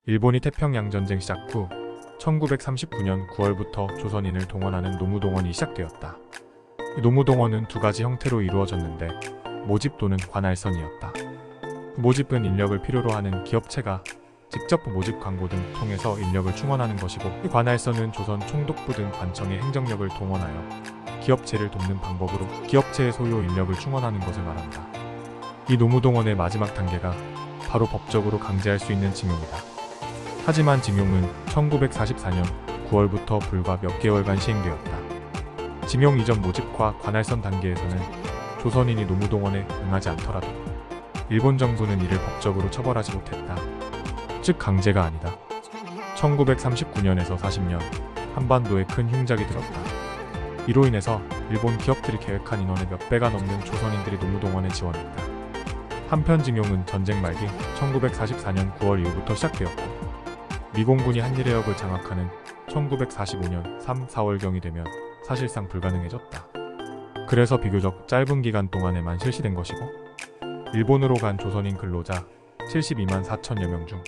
일본이 태평양전쟁 시작 후 1939년 9월부터 조선인을 동원하는 노무동원이 시작되었다. 이 노무동원은 두 가지 형태로 이루어졌는데 모집 또는 관할선이었다. 모집은 인력을 필요로 하는 기업체가 직접 모집 광고 등 통해서 인력을 충원하는 것이고, 이 관할선은 조선 총독부 등 관청의 행정력을 동원하여 기업체를 돕는 방법으로 기업체의 소요 인력을 충원하는 것을 말한다. 이 노무동원의 마지막 단계가 바로 법적으로 강제할 수 있는 징용이다. 하지만 징용은 1944년 9월부터 불과 몇 개월간 시행되었다. 징용 이전 모집과 관할선 단계에서는 조선인이 노무동원에 응하지 않더라도 일본 정부는 이를 법적으로 처벌하지 못했다. 즉 강제가 아니다. 1939년에서 40년 한반도에 큰 흉작이 들었다. 이로 인해서 일본 기업들이 계획한 인원의 몇 배가 넘는 조선인들이 노무동원에 지원했다. 한편 징용은 전쟁 말기 1944년 9월 이후부터 시작되었고, 미공군이 한일해역을 장악하는 1945년 3, 4월경이 되면 사실상 불가능해졌다. 그래서 비교적 짧은 기간 동안에만 실시된 것이고, 일본으로 간 조선인 근로자 72만 4천여 명 중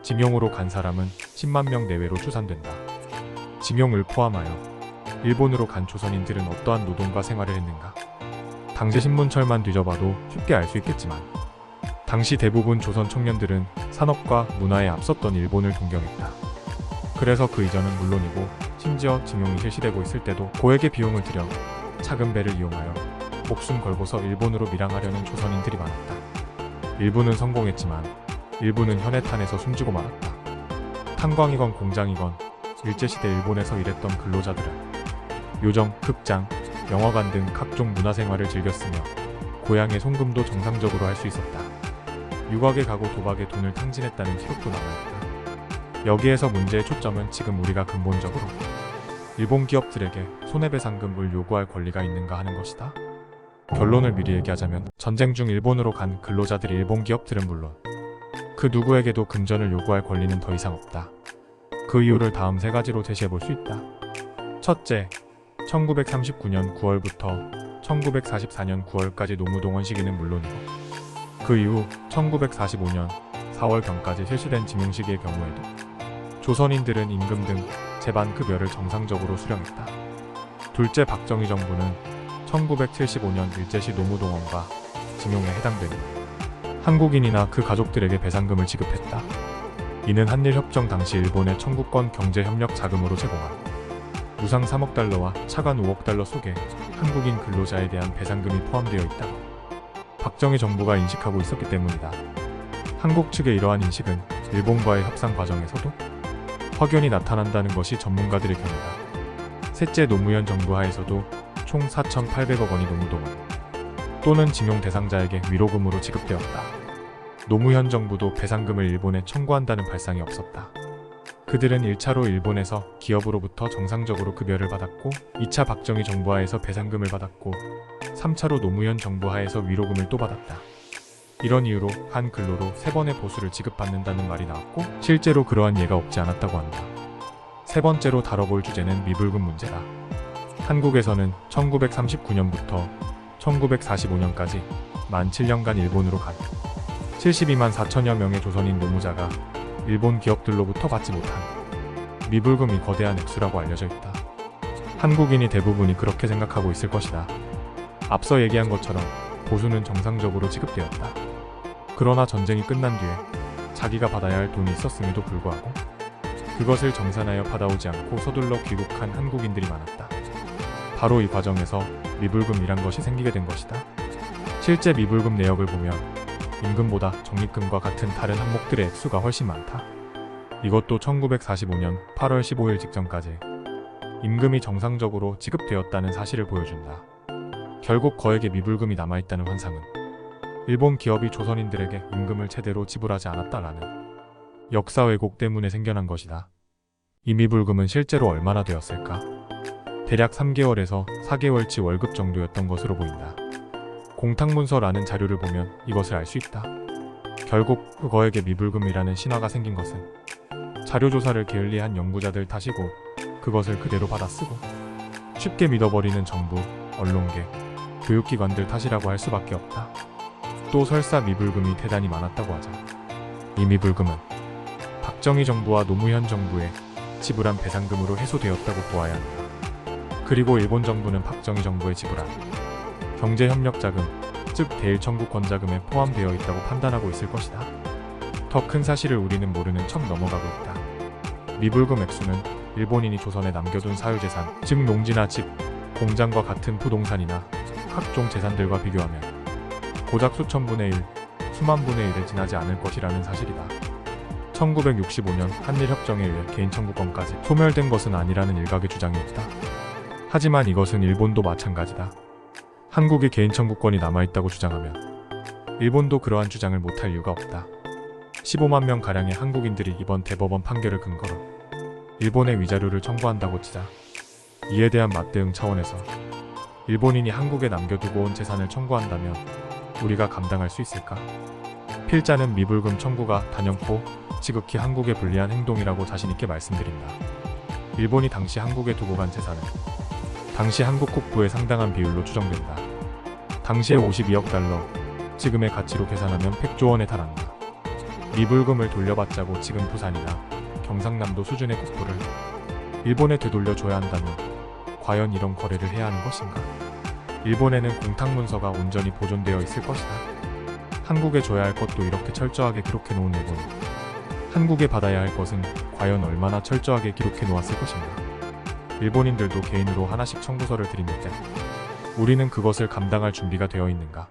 징용으로 간 사람은 10만 명 내외로 추산된다. 징용을 포함하여 일본으로 간 조선인들은 어떠한 노동과 생활을 했는가? 당시 신문철만 뒤져봐도 쉽게 알 수 있겠지만, 당시 대부분 조선 청년들은 산업과 문화에 앞섰던 일본을 동경했다. 그래서 그 이전은 물론이고 심지어 징용이 실시되고 있을 때도 고액의 비용을 들여 작은 배를 이용하여 목숨 걸고서 일본으로 밀항하려는 조선인들이 많았다. 일부는 성공했지만 일부는 현해탄에서 숨지고 말았다. 탄광이건 공장이건 일제시대 일본에서 일했던 근로자들은 요정, 극장, 영화관 등 각종 문화생활을 즐겼으며 고향의 송금도 정상적으로 할 수 있었다. 유학에 가고 도박에 돈을 탕진했다는 기록도 남아있다. 여기에서 문제의 초점은 지금 우리가 근본적으로 일본 기업들에게 손해배상금을 요구할 권리가 있는가 하는 것이다. 결론을 미리 얘기하자면 전쟁 중 일본으로 간 근로자들이 일본 기업들은 물론 그 누구에게도 금전을 요구할 권리는 더 이상 없다. 그 이유를 다음 세 가지로 제시해 볼 수 있다. 첫째, 1939년 9월부터 1944년 9월까지 노무동원 시기는 물론이고, 그 이후 1945년 4월경까지 실시된 징용 시기의 경우에도 조선인들은 임금 등 재반급여를 정상적으로 수령했다. 둘째, 박정희 정부는 1975년 일제시 노무동원과 징용에 해당되는 한국인이나 그 가족들에게 배상금을 지급했다. 이는 한일협정 당시 일본의 청구권 경제협력 자금으로 제공한 무상 3억 달러와 차관 5억 달러 속에 한국인 근로자에 대한 배상금이 포함되어 있다고 박정희 정부가 인식하고 있었기 때문이다. 한국 측의 이러한 인식은 일본과의 협상 과정에서도 확연히 나타난다는 것이 전문가들의 견해다. 셋째, 노무현 정부 하에서도 총 4,800억 원이 노무동원 또는 징용 대상자에게 위로금으로 지급되었다. 노무현 정부도 배상금을 일본에 청구한다는 발상이 없었다. 그들은 1차로 일본에서 기업으로부터 정상적으로 급여를 받았고, 2차 박정희 정부 하에서 배상금을 받았고, 3차로 노무현 정부 하에서 위로금을 또 받았다. 이런 이유로 한 근로로 3번의 보수를 지급받는다는 말이 나왔고, 실제로 그러한 예가 없지 않았다고 한다. 세 번째로 다뤄볼 주제는 미불금 문제다. 한국에서는 1939년부터 1945년까지 만 7년간 일본으로 간 72만 4천여 명의 조선인 노무자가 일본 기업들로부터 받지 못한 미불금이 거대한 액수라고 알려져 있다. 한국인이 대부분이 그렇게 생각하고 있을 것이다. 앞서 얘기한 것처럼 보수는 정상적으로 지급되었다. 그러나 전쟁이 끝난 뒤에 자기가 받아야 할 돈이 있었음에도 불구하고 그것을 정산하여 받아오지 않고 서둘러 귀국한 한국인들이 많았다. 바로 이 과정에서 미불금이란 것이 생기게 된 것이다. 실제 미불금 내역을 보면 임금보다 적립금과 같은 다른 항목들의 액수가 훨씬 많다. 이것도 1945년 8월 15일 직전까지 임금이 정상적으로 지급되었다는 사실을 보여준다. 결국 거액의 미불금이 남아있다는 환상은 일본 기업이 조선인들에게 임금을 제대로 지불하지 않았다라는 역사 왜곡 때문에 생겨난 것이다. 이 미불금은 실제로 얼마나 되었을까? 대략 3개월에서 4개월치 월급 정도였던 것으로 보인다. 공탁문서라는 자료를 보면 이것을 알 수 있다. 결국 그 거액의 미불금이라는 신화가 생긴 것은 자료조사를 게을리한 연구자들 탓이고, 그것을 그대로 받아쓰고 쉽게 믿어버리는 정부, 언론계, 교육기관들 탓이라고 할 수밖에 없다. 또 설사 미불금이 대단히 많았다고 하자. 이 미불금은 박정희 정부와 노무현 정부에 지불한 배상금으로 해소되었다고 보아야 한다. 그리고 일본 정부는 박정희 정부에 지불한 경제협력자금, 즉 대일 청구권 자금에 포함되어 있다고 판단하고 있을 것이다. 더 큰 사실을 우리는 모르는 척 넘어가고 있다. 미불금 액수는 일본인이 조선에 남겨둔 사유재산, 즉 농지나 집, 공장과 같은 부동산이나 각종 재산들과 비교하면 고작 수천 분의 1, 수만 분의 1에 지나지 않을 것이라는 사실이다. 1965년 한일협정에 의해 개인 청구권까지 소멸된 것은 아니라는 일각의 주장이 있다. 하지만 이것은 일본도 마찬가지다. 한국의 개인 청구권이 남아있다고 주장하면 일본도 그러한 주장을 못할 이유가 없다. 15만 명가량의 한국인들이 이번 대법원 판결을 근거로 일본의 위자료를 청구한다고 치자 이에 대한 맞대응 차원에서 일본인이 한국에 남겨두고 온 재산을 청구한다면 우리가 감당할 수 있을까? 필자는 미불금 청구가 단연코 지극히 한국에 불리한 행동이라고 자신있게 말씀드린다. 일본이 당시 한국에 두고 간 재산은 당시 한국 국부의 상당한 비율로 추정된다. 당시의 52억 달러, 지금의 가치로 계산하면 100조 원에 달한다. 미불금을 돌려받자고 지금 부산이나 경상남도 수준의 국부를 일본에 되돌려줘야 한다면 과연 이런 거래를 해야 하는 것인가? 일본에는 공탁문서가 온전히 보존되어 있을 것이다. 한국에 줘야 할 것도 이렇게 철저하게 기록해 놓은 일본이 한국에 받아야 할 것은 과연 얼마나 철저하게 기록해 놓았을 것인가? 일본인들도 개인으로 하나씩 청구서를 드리는데 우리는 그것을 감당할 준비가 되어 있는가?